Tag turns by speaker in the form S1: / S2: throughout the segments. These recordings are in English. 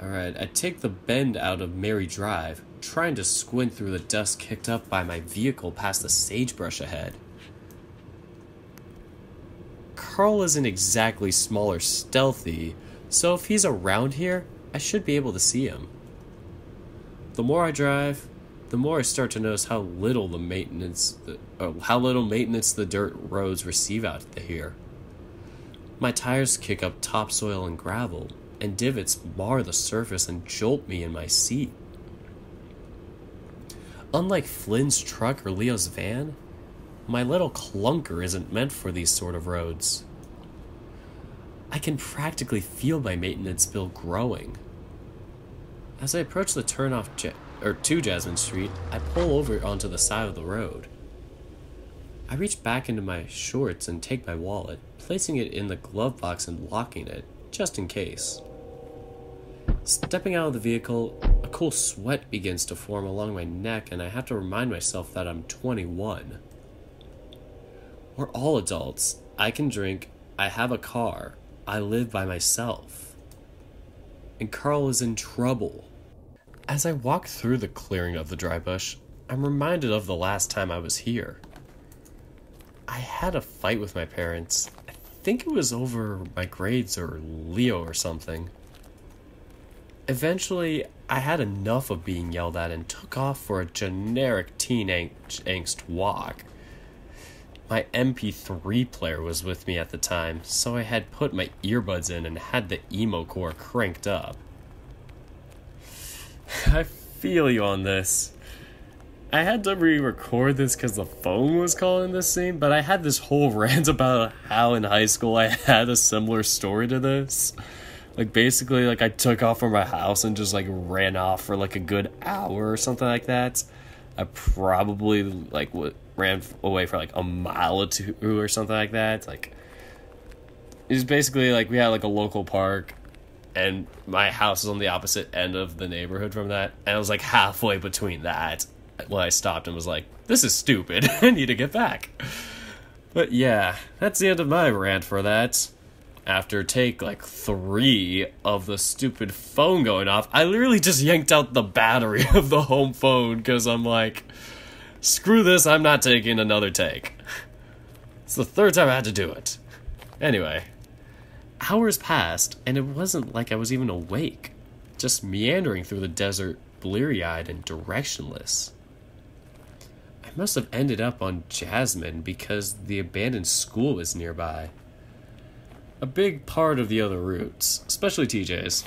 S1: Alright, I take the bend out of Mary Drive, trying to squint through the dust kicked up by my vehicle past the sagebrush ahead. Carl isn't exactly small or stealthy, so if he's around here, I should be able to see him. The more I drive, the more I start to notice how little maintenance the dirt roads receive out here. My tires kick up topsoil and gravel, and divots mar the surface and jolt me in my seat. Unlike Flynn's truck or Leo's van, my little clunker isn't meant for these sort of roads. I can practically feel my maintenance bill growing. As I approach the turnoff to Jasmine Street, I pull over onto the side of the road. I reach back into my shorts and take my wallet, placing it in the glove box and locking it, just in case. Stepping out of the vehicle, a cool sweat begins to form along my neck, and I have to remind myself that I'm 21. We're all adults. I can drink. I have a car. I live by myself. And Carl is in trouble. As I walk through the clearing of the dry bush, I'm reminded of the last time I was here. I had a fight with my parents. I think it was over my grades or Leo or something. Eventually, I had enough of being yelled at and took off for a generic teen angst walk. My MP3 player was with me at the time, so I had put my earbuds in and had the emo core cranked up. I feel you on this. I had to re-record this because the phone was calling this scene, but I had this whole rant about how in high school I had a similar story to this. Like, basically, like, I took off from my house and just, like, ran off for, like, a good hour or something like that. I probably, like, ran away for, like, a mile or two or something like that. Like, it was basically, like, we had, like, a local park, and my house was on the opposite end of the neighborhood from that, and I was, like, halfway between that when I stopped and was like, this is stupid. I need to get back. But, yeah, that's the end of my rant for that. After take, like, 3 of the stupid phone going off, I literally just yanked out the battery of the home phone because I'm like, screw this, I'm not taking another take. It's the 3rd time I had to do it. Anyway, hours passed, and it wasn't like I was even awake, just meandering through the desert, bleary-eyed and directionless. I must have ended up on Jasmine because the abandoned school was nearby. A big part of the other routes, especially TJ's.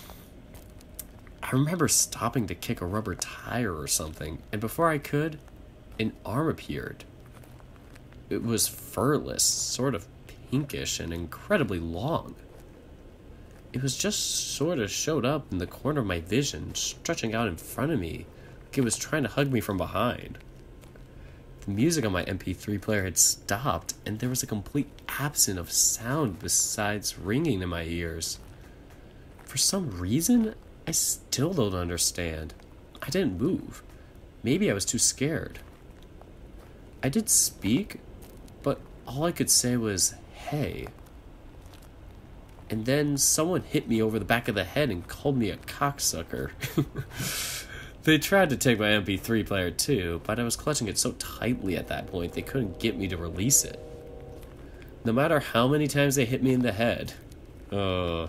S1: I remember stopping to kick a rubber tire or something, and before I could, an arm appeared. It was furless, sort of pinkish, and incredibly long. It was just sort of showed up in the corner of my vision, stretching out in front of me, like it was trying to hug me from behind. The music on my MP3 player had stopped, and there was a complete absence of sound besides ringing in my ears. For some reason, I still don't understand. I didn't move. Maybe I was too scared. I did speak, but all I could say was, hey. And then someone hit me over the back of the head and called me a cocksucker. They tried to take my MP3 player too, but I was clutching it so tightly at that point they couldn't get me to release it. No matter how many times they hit me in the head. Oh.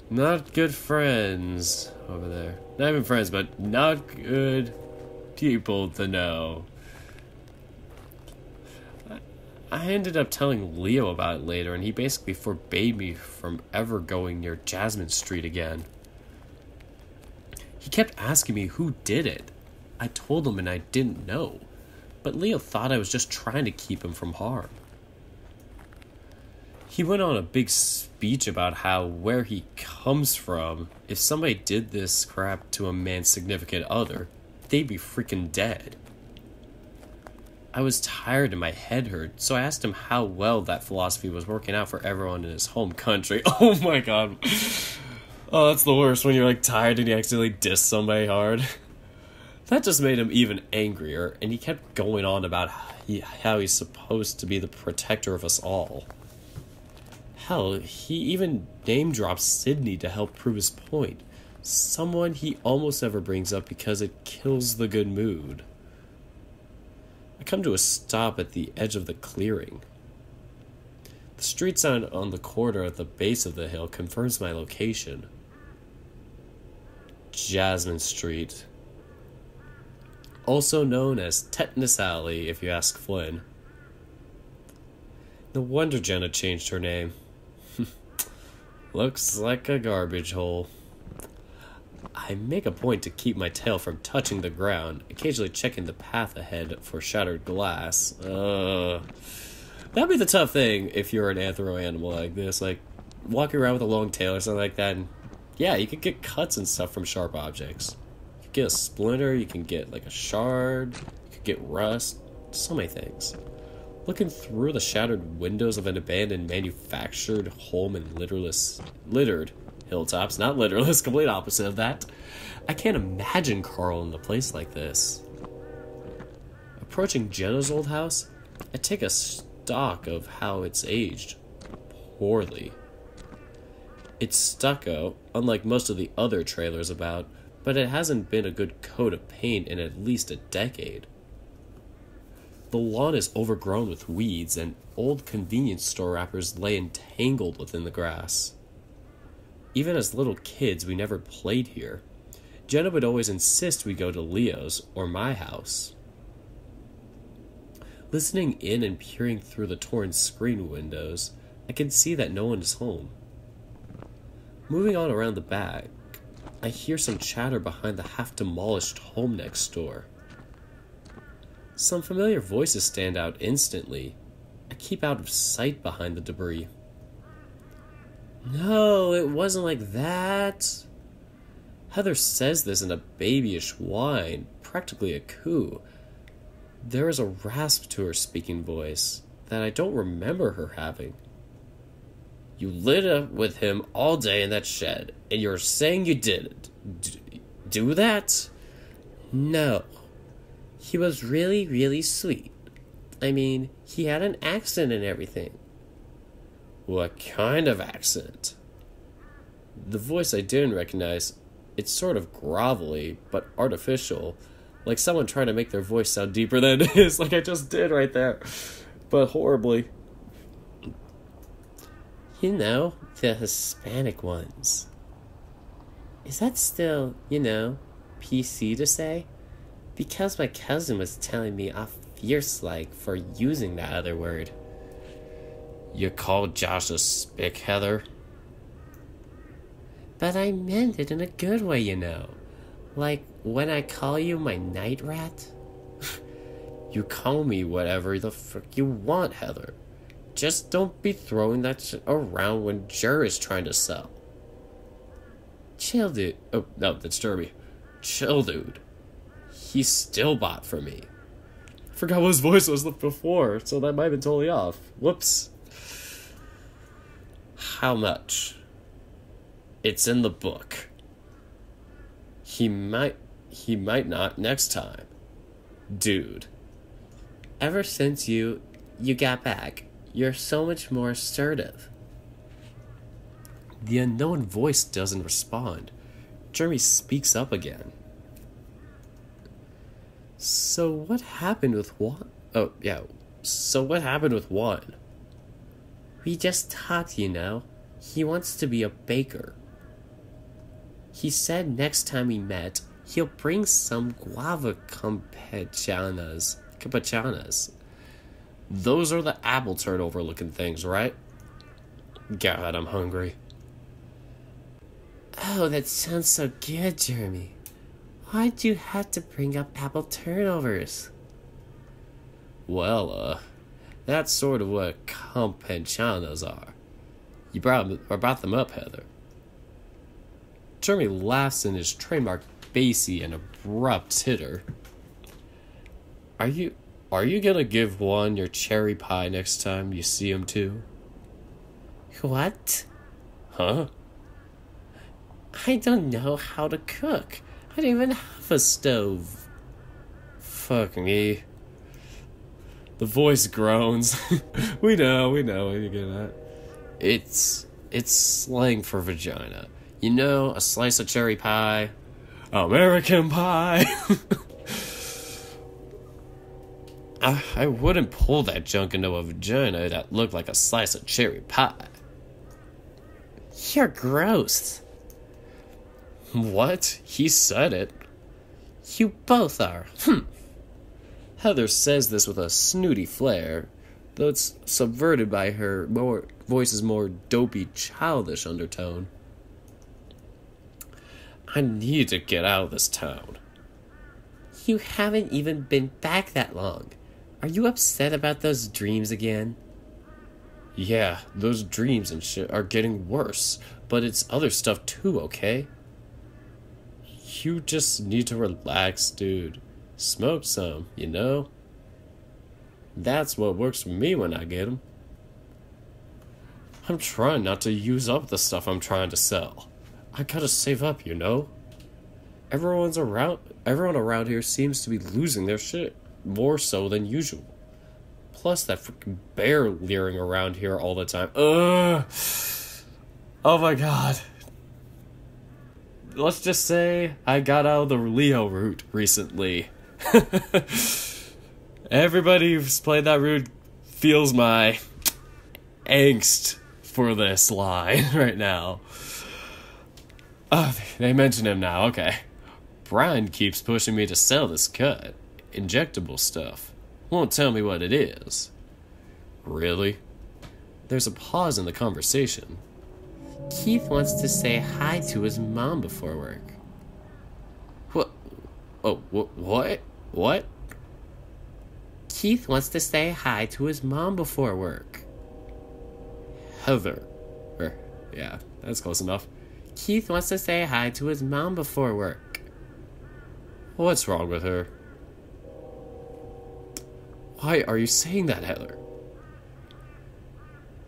S1: Not good friends over there. Not even friends, but not good people to know. I ended up telling Leo about it later, and he basically forbade me from ever going near Jasmine Street again. He kept asking me who did it. I told him and I didn't know, but Leo thought I was just trying to keep him from harm. He went on a big speech about how where he comes from, if somebody did this crap to a man's significant other, they'd be freaking dead. I was tired and my head hurt, so I asked him how well that philosophy was working out for everyone in his home country. Oh my god. Oh, that's the worst when you're like tired and you accidentally diss somebody hard. That just made him even angrier, and he kept going on about how he's supposed to be the protector of us all. Hell, he even name-drops Sydney to help prove his point. Someone he almost never brings up because it kills the good mood. I come to a stop at the edge of the clearing. The street sign on the corner at the base of the hill confirms my location. Jasmine Street. Also known as Tetanus Alley, if you ask Flynn. No wonder Jenna changed her name. Looks like a garbage hole. I make a point to keep my tail from touching the ground, occasionally checking the path ahead for shattered glass. That'd be the tough thing if you're an anthro animal like this, like walking around with a long tail or something like that. And yeah, you could get cuts and stuff from sharp objects. You could get a splinter, you can get like a shard, you could get rust, so many things. Looking through the shattered windows of an abandoned manufactured home in littered hilltops, not litterless, complete opposite of that. I can't imagine Carl in a place like this. Approaching Jenna's old house, I take a stock of how it's aged. Poorly. It's stucco, unlike most of the other trailers about, but it hasn't been a good coat of paint in at least a decade. The lawn is overgrown with weeds, and old convenience store wrappers lay entangled within the grass. Even as little kids, we never played here. Jenna would always insist we go to Leo's or my house. Listening in and peering through the torn screen windows, I can see that no one is home. Moving on around the back, I hear some chatter behind the half-demolished home next door. Some familiar voices stand out instantly. I keep out of sight behind the debris. No, it wasn't like that. Heather says this in a babyish whine, practically a coo. There is a rasp to her speaking voice that I don't remember her having. You lit up with him all day in that shed, and you're saying you didn't. Do that? No. He was really, really sweet. I mean, he had an accent and everything. What kind of accent? The voice I didn't recognize, it's sort of grovelly, but artificial, like someone trying to make their voice sound deeper than it is, like I just did right there, but horribly. You know, the Hispanic ones. Is that still, PC to say? Because my cousin was telling me off fierce-like for using that other word. You called Josh a spick, Heather? But I meant it in a good way, Like when I call you my night rat. You call me whatever the frick you want, Heather. Just don't be throwing that shit around when Jer is trying to sell. Chill, dude. Oh, no, that's Derby. Chill, dude. He still bought from me. I forgot what his voice was before, so that might have been totally off. Whoops. How much? It's in the book. He might not next time. Dude. Ever since you got back, you're so much more assertive. The unknown voice doesn't respond. Jeremy speaks up again. So what happened with Juan? Oh, yeah. So what happened with Juan? We just talked, He wants to be a baker. He said next time we met, he'll bring some guava campechanas. Those are the apple turnover looking things, right? God, I'm hungry. Oh, that sounds so good, Jeremy. Why'd you have to bring up apple turnovers? Well, that's sort of what campechanas are. You brought them up, Heather. Jeremy laughs in his trademark bassy and abrupt titter. Are you gonna give Juan your cherry pie next time you see him too? What? Huh? I don't know how to cook. I don't even have a stove. Fuck me. The voice groans. We know what you're getting at. It's slang for vagina. You know, a slice of cherry pie. American pie! I wouldn't pull that junk into a vagina that looked like a slice of cherry pie. You're gross. What? He said it. You both are. Heather says this with a snooty flair, though it's subverted by her voice's more dopey, childish undertone. I need to get out of this town. You haven't even been back that long. Are you upset about those dreams again? Yeah, those dreams and shit are getting worse, but it's other stuff too, okay? You just need to relax, dude. Smoke some, you know? That's what works for me when I get 'em. I'm trying not to use up the stuff I'm trying to sell. I gotta save up, you know? Everyone around here seems to be losing their shit, more so than usual. Plus that freaking bear leering around here all the time. Ugh! Oh my god. Let's just say I got out of the Leo route recently. Everybody who's played that route feels my angst for this line right now. Oh, they mention him now, okay. Brian keeps pushing me to sell this cut. Injectable stuff. Won't tell me what it is. Really? There's a pause in the conversation. Keith wants to say hi to his mom before work. What? Oh, what? What? Keith wants to say hi to his mom before work. Heather. Yeah, that's close enough. Keith wants to say hi to his mom before work. What's wrong with her? Why are you saying that, Heather?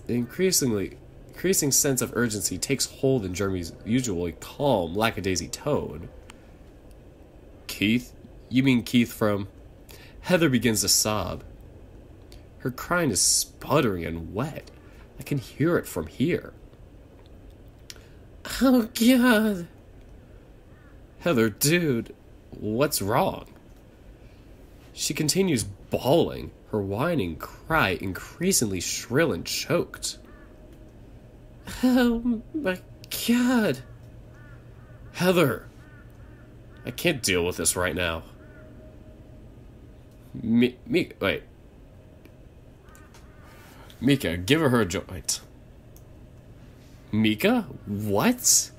S1: The increasing sense of urgency takes hold in Jeremy's usually calm, lackadaisy tone. Keith? You mean Keith from... Heather begins to sob. Her crying is sputtering and wet. I can hear it from here. Oh, God. Heather, dude, what's wrong? She continues bawling, her whining cry increasingly shrill and choked. Oh, my God. Heather, I can't deal with this right now. Wait. Mika, give her a joint. Mika? What?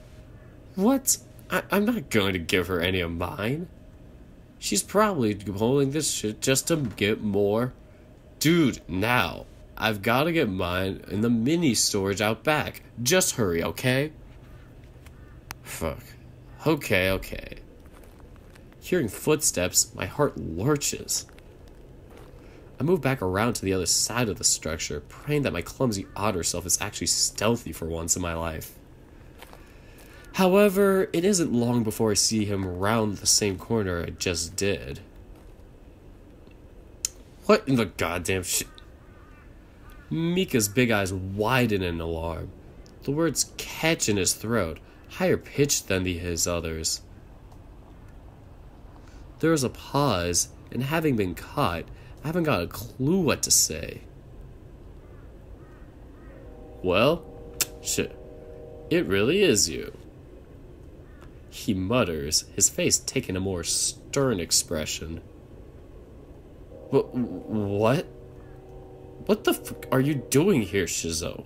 S1: What? I'm not going to give her any of mine. She's probably holding this shit just to get more. Dude, now. I've got to get mine in the mini storage out back. Just hurry, okay? Fuck. Okay. Hearing footsteps, my heart lurches. I move back around to the other side of the structure, praying that my clumsy otter self is actually stealthy for once in my life. However, it isn't long before I see him round the same corner I just did. What in the goddamn shit? Mika's big eyes widen in alarm. The words catch in his throat, higher pitched than his others. There is a pause, and having been caught, I haven't got a clue what to say. Well, shit, it really is you. He mutters, his face taking a more stern expression. What? What the fuck are you doing here, Shizo?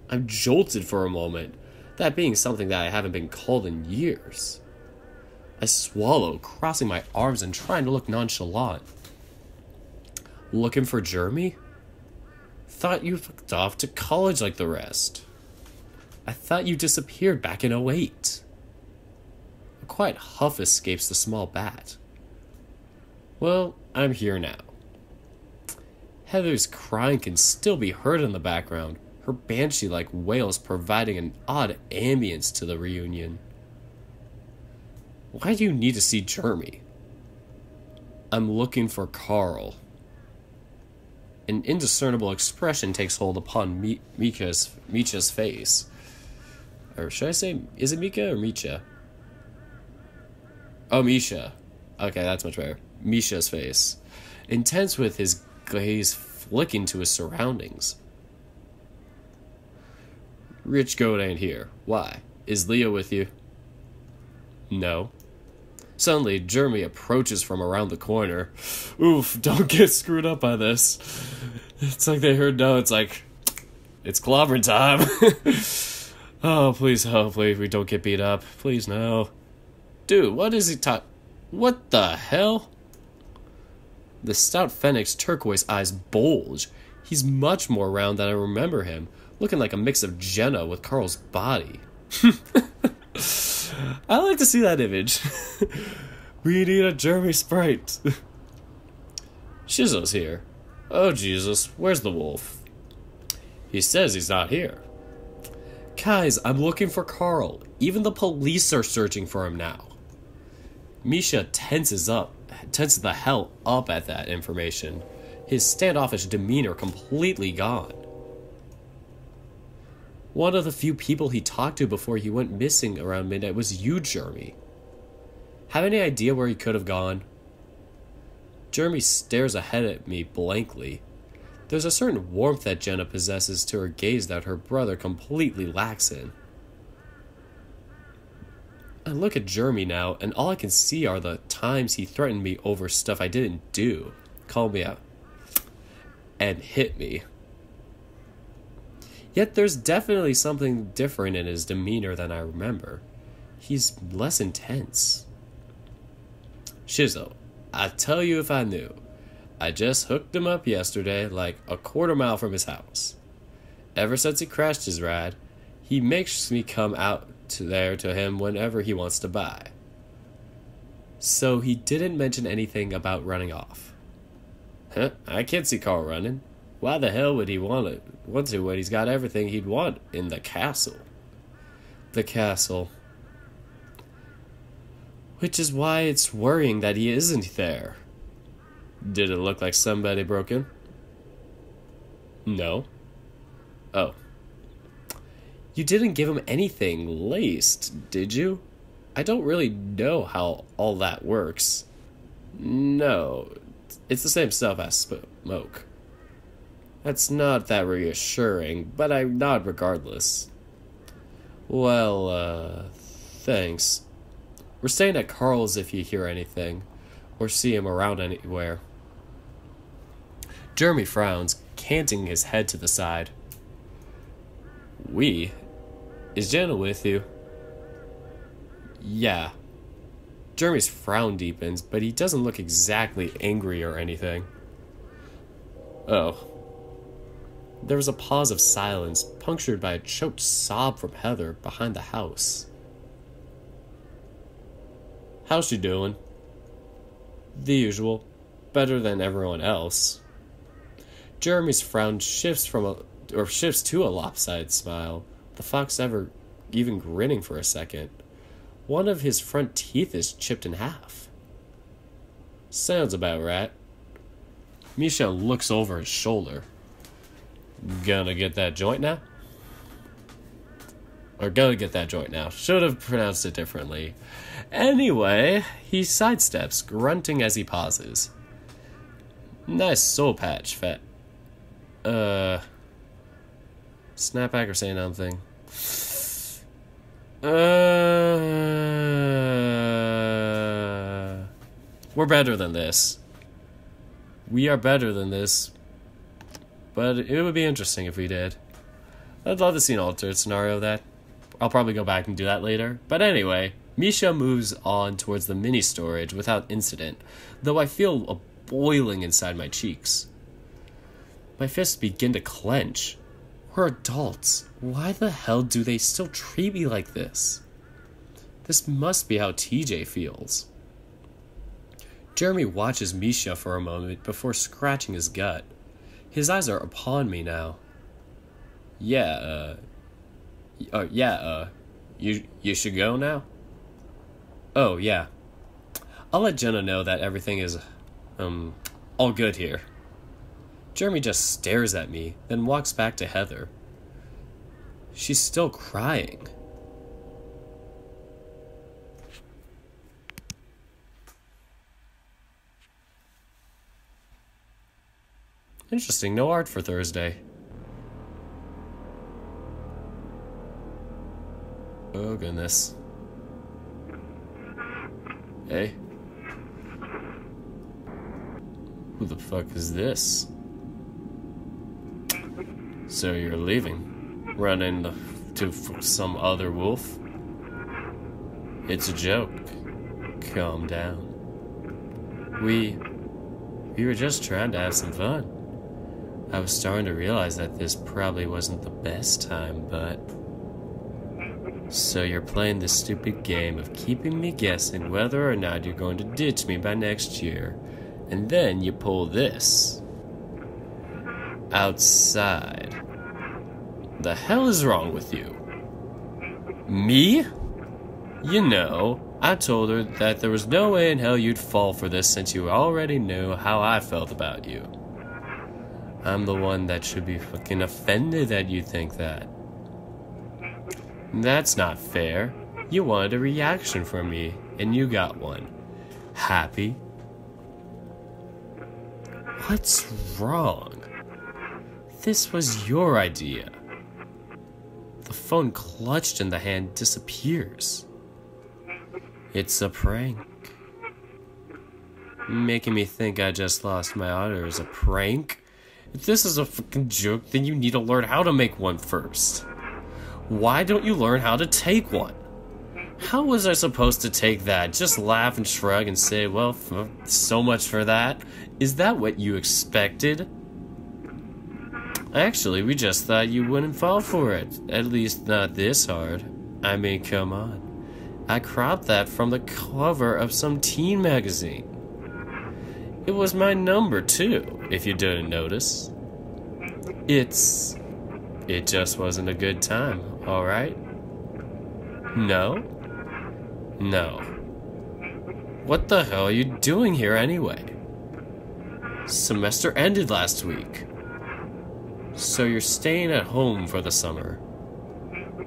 S1: I'm jolted for a moment, that being something that I haven't been called in years. I swallow, crossing my arms and trying to look nonchalant. Looking for Jeremy? Thought you fucked off to college like the rest. I thought you disappeared back in 08. A quiet huff escapes the small bat. Well, I'm here now. Heather's crying can still be heard in the background, her banshee-like wails providing an odd ambience to the reunion. Why do you need to see Jeremy? I'm looking for Carl. An indiscernible expression takes hold upon Misha's face. Or should I say, is it Mika or Misha? Oh, Misha. Okay, that's much better. Misha's face. Intense, with his gaze flicking to his surroundings. Rich goat ain't here. Why? Is Leo with you? No. Suddenly, Jeremy approaches from around the corner. Oof, don't get screwed up by this. It's like they heard no, it's like, it's clobbering time. Oh, please, hopefully we don't get beat up. Please, no. Dude, what is he what the hell? The stout Fennec's turquoise eyes bulge. He's much more round than I remember him, looking like a mix of Jenna with Carl's body. I like to see that image. We need a Jeremy Sprite. Shizzo's here. Oh, Jesus, where's the wolf? He says he's not here. Guys, I'm looking for Carl. Even the police are searching for him now. Misha tenses the hell up at that information. His standoffish demeanor completely gone. One of the few people he talked to before he went missing around midnight was you, Jeremy. Have any idea where he could have gone? Jeremy stares ahead at me blankly. There's a certain warmth that Jenna possesses to her gaze that her brother completely lacks in. I look at Jeremy now, and all I can see are the times he threatened me over stuff I didn't do, called me out, and hit me. Yet there's definitely something different in his demeanor than I remember. He's less intense. Shizzo, I tell you if I knew. I just hooked him up yesterday, like a quarter mile from his house. Ever since he crashed his ride, he makes me come out to him whenever he wants to buy. So he didn't mention anything about running off. Huh? I can't see Carl running. Why the hell would he want to when he's got everything he'd want in the castle? The castle. Which is why it's worrying that he isn't there. Did it look like somebody broke in? No. Oh. You didn't give him anything laced, did you? I don't really know how all that works. No. It's the same stuff as smoke. That's not that reassuring, but I nod regardless. Well, thanks. We're staying at Carl's if you hear anything, or see him around anywhere. Jeremy frowns, canting his head to the side. We? Is Jenna with you? Yeah. Jeremy's frown deepens, but he doesn't look exactly angry or anything. Oh. There was a pause of silence, punctured by a choked sob from Heather behind the house. How's she doing? The usual. Better than everyone else. Jeremy's frown shifts to a lopsided smile, the fox even grinning for a second. One of his front teeth is chipped in half. Sounds about right. Misha looks over his shoulder. Gonna get that joint now? Or gonna get that joint now. Should have pronounced it differently. Anyway, he sidesteps, grunting as he pauses. Nice soul patch, Fat. Snapback or say something. We're better than this. We are better than this. But it would be interesting if we did. I'd love to see an alternate scenario of that. I'll probably go back and do that later. But anyway, Misha moves on towards the mini storage without incident, though I feel a boiling inside my cheeks. My fists begin to clench. We're adults. Why the hell do they still treat me like this? This must be how TJ feels. Jeremy watches Misha for a moment before scratching his gut. His eyes are upon me now. You should go now? Oh, yeah. I'll let Jenna know that everything is, all good here. Jeremy just stares at me, then walks back to Heather. She's still crying. Interesting, no art for Thursday. Oh goodness. Hey. Who the fuck is this? So you're leaving? Run into some other wolf? It's a joke. Calm down. We were just trying to have some fun. I was starting to realize that this probably wasn't the best time, but... So you're playing this stupid game of keeping me guessing whether or not you're going to ditch me by next year, and then you pull this. Outside. The hell is wrong with you? Me? You know, I told her that there was no way in hell you'd fall for this since you already knew how I felt about you. I'm the one that should be fucking offended that you think that. That's not fair. You wanted a reaction from me, and you got one. Happy? What's wrong? This was your idea. The phone clutched in the hand disappears. It's a prank. Making me think I just lost my order is a prank? If this is a fucking joke, then you need to learn how to make one first. Why don't you learn how to take one? How was I supposed to take that? Just laugh and shrug and say, well, so much for that? Is that what you expected? Actually, we just thought you wouldn't fall for it. At least not this hard. I mean, come on. I cropped that from the cover of some teen magazine. It was my number, too, if you didn't notice. It just wasn't a good time, alright? No? No. What the hell are you doing here anyway? Semester ended last week. So you're staying at home for the summer?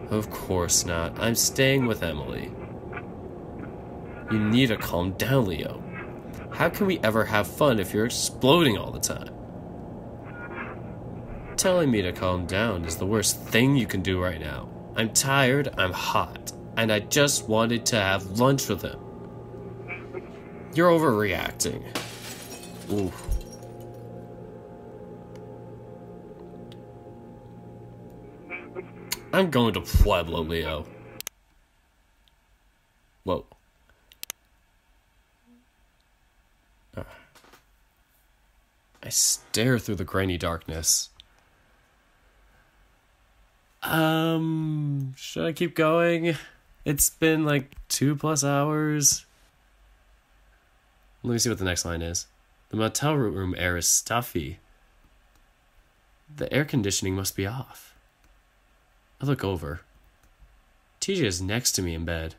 S1: Of course not. I'm staying with Emily. You need to calm down, Leo. How can we ever have fun if you're exploding all the time? Telling me to calm down is the worst thing you can do right now. I'm tired, I'm hot, and I just wanted to have lunch with him. You're overreacting. Ooh. I'm going to Pueblo, Leo. Whoa. I stare through the grainy darkness. Should I keep going? It's been like 2+ hours. Let me see what the next line is. The motel room air is stuffy. The air conditioning must be off. I look over. TJ is next to me in bed.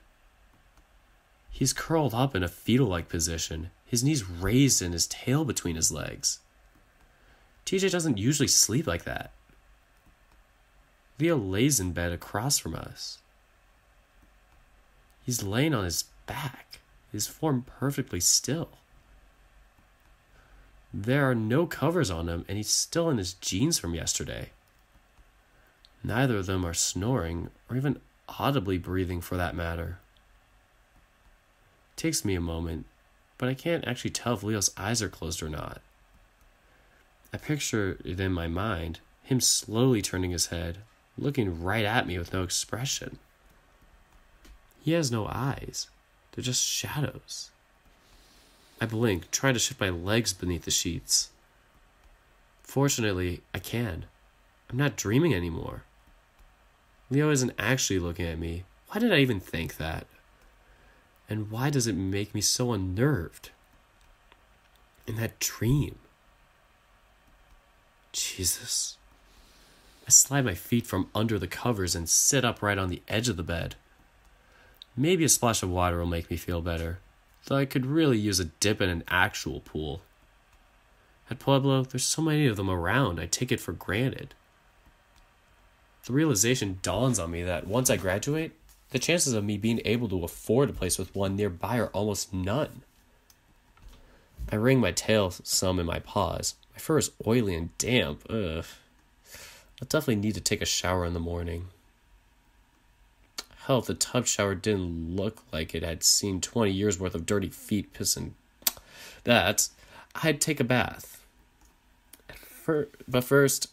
S1: He's curled up in a fetal-like position, his knees raised and his tail between his legs. TJ doesn't usually sleep like that. Leo lays in bed across from us. He's laying on his back, his form perfectly still. There are no covers on him, and he's still in his jeans from yesterday. Neither of them are snoring, or even audibly breathing for that matter. It takes me a moment, but I can't actually tell if Leo's eyes are closed or not. I picture it in my mind, him slowly turning his head, looking right at me with no expression. He has no eyes. They're just shadows. I blink, trying to shift my legs beneath the sheets. Fortunately, I can. I'm not dreaming anymore. Leo isn't actually looking at me. Why did I even think that? And why does it make me so unnerved? In that dream. Jesus. I slide my feet from under the covers and sit upright on the edge of the bed. Maybe a splash of water will make me feel better, though I could really use a dip in an actual pool. At Pueblo, there's so many of them around, I take it for granted. The realization dawns on me that once I graduate, the chances of me being able to afford a place with one nearby are almost none. I wring my tail some in my paws. My fur is oily and damp. Ugh. I'll definitely need to take a shower in the morning. Hell, if the tub shower didn't look like it had seen 20 years worth of dirty feet pissing that, I'd take a bath. But first,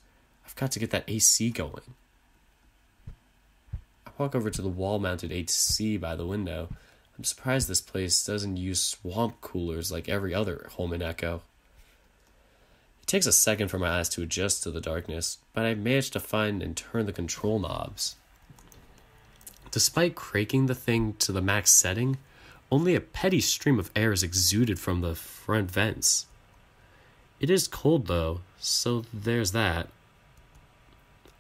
S1: I've got to get that AC going. I walk over to the wall-mounted AC by the window. I'm surprised this place doesn't use swamp coolers like every other home in Echo. It takes a second for my eyes to adjust to the darkness, but I managed to find and turn the control knobs. Despite cranking the thing to the max setting, only a petty stream of air is exuded from the front vents. It is cold though, so there's that.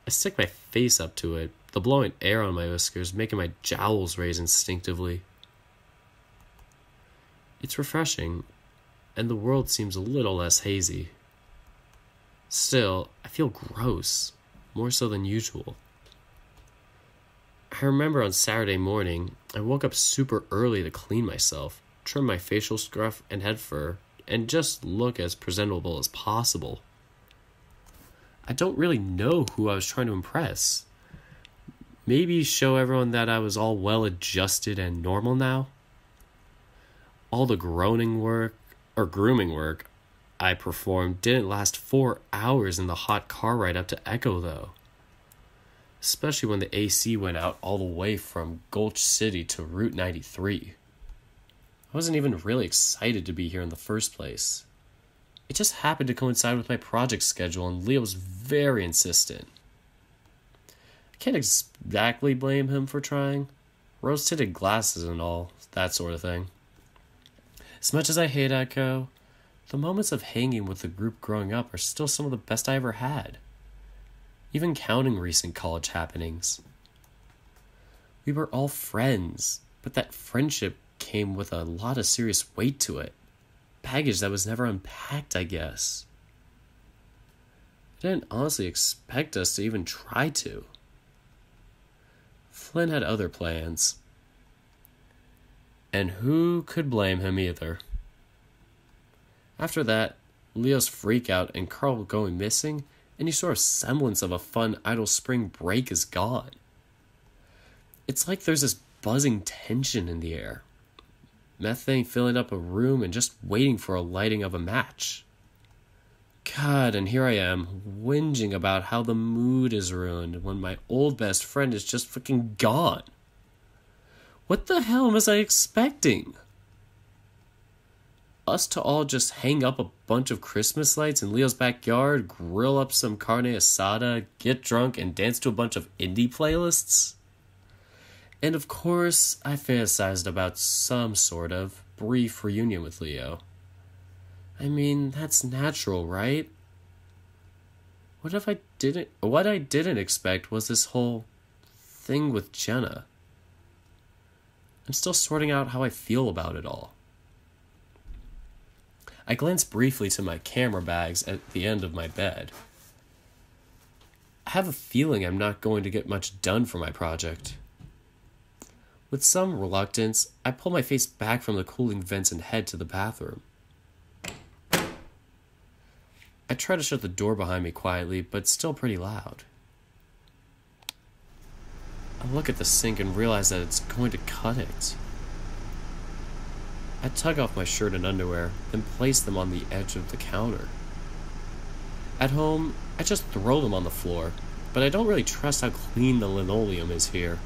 S1: I stick my face up to it, the blowing air on my whiskers making my jowls raise instinctively. It's refreshing, and the world seems a little less hazy. Still, I feel gross, more so than usual. I remember on Saturday morning, I woke up super early to clean myself, trim my facial scruff and head fur, and just look as presentable as possible. I don't really know who I was trying to impress. Maybe show everyone that I was all well adjusted and normal now? All the grooming work I performed didn't last 4 hours in the hot car ride up to Echo though. Especially when the AC went out all the way from Gulch City to Route 93. I wasn't even really excited to be here in the first place. It just happened to coincide with my project schedule, and Leo was very insistent. I can't exactly blame him for trying. Rose-tinted glasses and all, that sort of thing. As much as I hate Echo, the moments of hanging with the group growing up are still some of the best I ever had. Even counting recent college happenings. We were all friends, but that friendship came with a lot of serious weight to it. Baggage that was never unpacked, I guess. I didn't honestly expect us to even try to. Flynn had other plans. And who could blame him either? After that, Leo's freak out and Carl going missing, any sort of semblance of a fun idle spring break is gone. It's like there's this buzzing tension in the air. Methane filling up a room and just waiting for a lighting of a match. God, and here I am, whinging about how the mood is ruined when my old best friend is just fucking gone. What the hell was I expecting? Us to all just hang up a bunch of Christmas lights in Leo's backyard, grill up some carne asada, get drunk, and dance to a bunch of indie playlists? And of course, I fantasized about some sort of brief reunion with Leo. I mean, that's natural, right? What I didn't expect was this whole thing with Jenna. I'm still sorting out how I feel about it all. I glanced briefly to my camera bags at the end of my bed. I have a feeling I'm not going to get much done for my project. With some reluctance, I pull my face back from the cooling vents and head to the bathroom. I try to shut the door behind me quietly, but it's still pretty loud. I look at the sink and realize that it's going to cut it. I tug off my shirt and underwear, then place them on the edge of the counter. At home, I just throw them on the floor, but I don't really trust how clean the linoleum is here.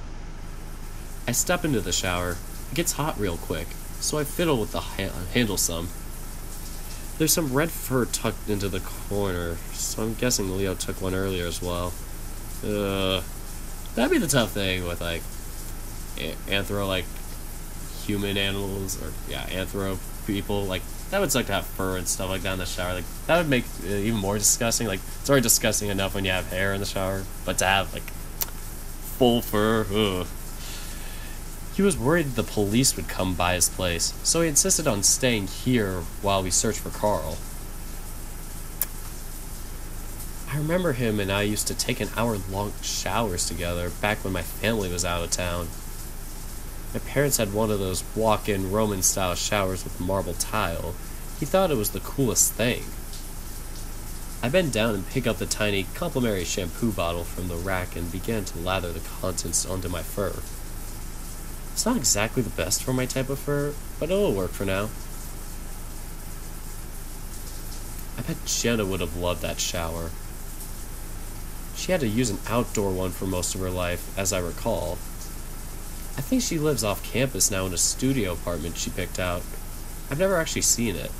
S1: I step into the shower. It gets hot real quick, so I fiddle with the handle some. There's some red fur tucked into the corner, so I'm guessing Leo took one earlier as well. That'd be the tough thing with, like, human animals, or, anthro people. Like, that would suck to have fur and stuff like that in the shower. Like, that would make it even more disgusting. Like, it's already disgusting enough when you have hair in the shower, but to have, like, full fur, ugh. He was worried the police would come by his place, so he insisted on staying here while we searched for Carl. I remember him and I used to take an hour-long showers together back when my family was out of town. My parents had one of those walk-in Roman-style showers with marble tile. He thought it was the coolest thing. I bent down and picked up the tiny complimentary shampoo bottle from the rack and began to lather the contents onto my fur. It's not exactly the best for my type of fur, but it'll work for now. I bet Jenna would have loved that shower. She had to use an outdoor one for most of her life, as I recall. I think she lives off campus now in a studio apartment she picked out. I've never actually seen it.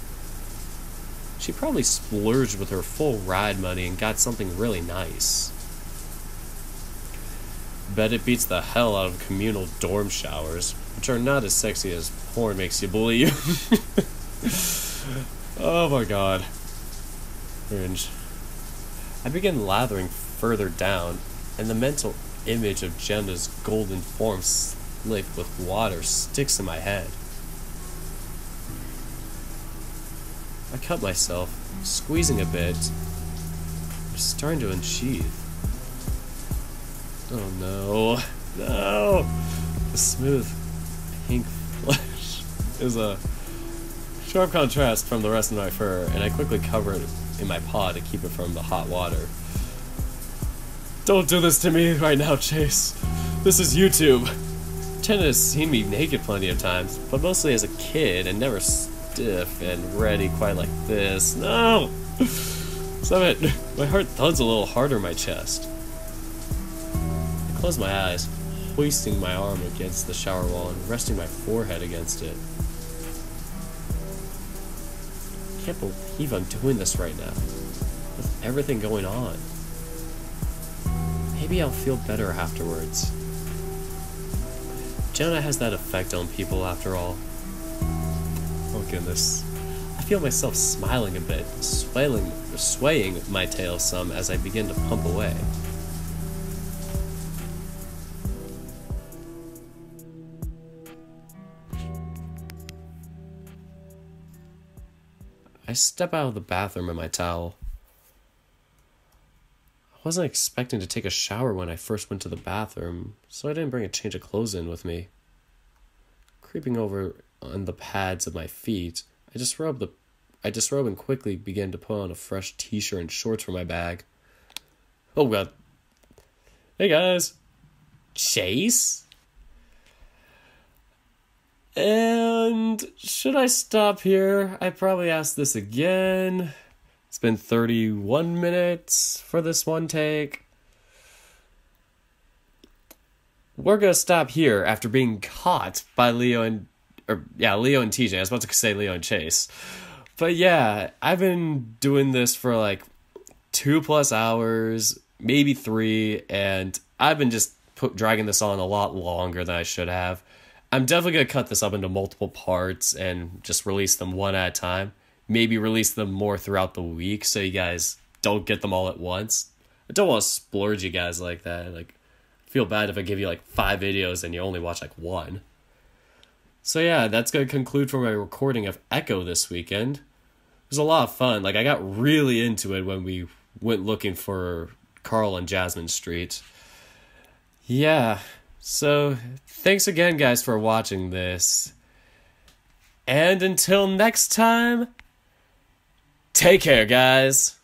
S1: She probably splurged with her full ride money and got something really nice. Bet it beats the hell out of communal dorm showers, which are not as sexy as porn makes you believe. Oh my god. Cringe. I begin lathering further down, and the mental image of Jenna's golden form slicked with water sticks in my head. I cut myself, squeezing a bit. I'm starting to unsheath. Oh no. No! The smooth pink flesh is a sharp contrast from the rest of my fur, and I quickly cover it in my paw to keep it from the hot water. Don't do this to me right now, Chase. This is YouTube. Jenna has seen me naked plenty of times, but mostly as a kid and never stiff and ready quite like this. No! Stop it. My heart thuds a little harder in my chest. I close my eyes, hoisting my arm against the shower wall and resting my forehead against it. I can't believe I'm doing this right now, with everything going on. Maybe I'll feel better afterwards. Jenna has that effect on people after all. Oh goodness. I feel myself smiling a bit, swaying my tail some as I begin to pump away. I step out of the bathroom in my towel. I wasn't expecting to take a shower when I first went to the bathroom, so I didn't bring a change of clothes in with me. Creeping over on the pads of my feet, I disrobe and quickly begin to put on a fresh t-shirt and shorts from my bag. Oh god. Hey guys. Chase? And should I stop here? I probably ask this again. It's been 31 minutes for this one take. We're gonna stop here after being caught by Leo and TJ. I was about to say Leo and Chase. But yeah, I've been doing this for like 2+ hours, maybe 3, and I've been just dragging this on a lot longer than I should have. I'm definitely going to cut this up into multiple parts and just release them one at a time. Maybe release them more throughout the week so you guys don't get them all at once. I don't want to splurge you guys like that. Like, I feel bad if I give you like 5 videos and you only watch like 1. So yeah, that's going to conclude for my recording of Echo this weekend. It was a lot of fun. Like, I got really into it when we went looking for Carl and Jasmine Street. Yeah, so thanks again, guys, for watching this. And until next time, take care, guys.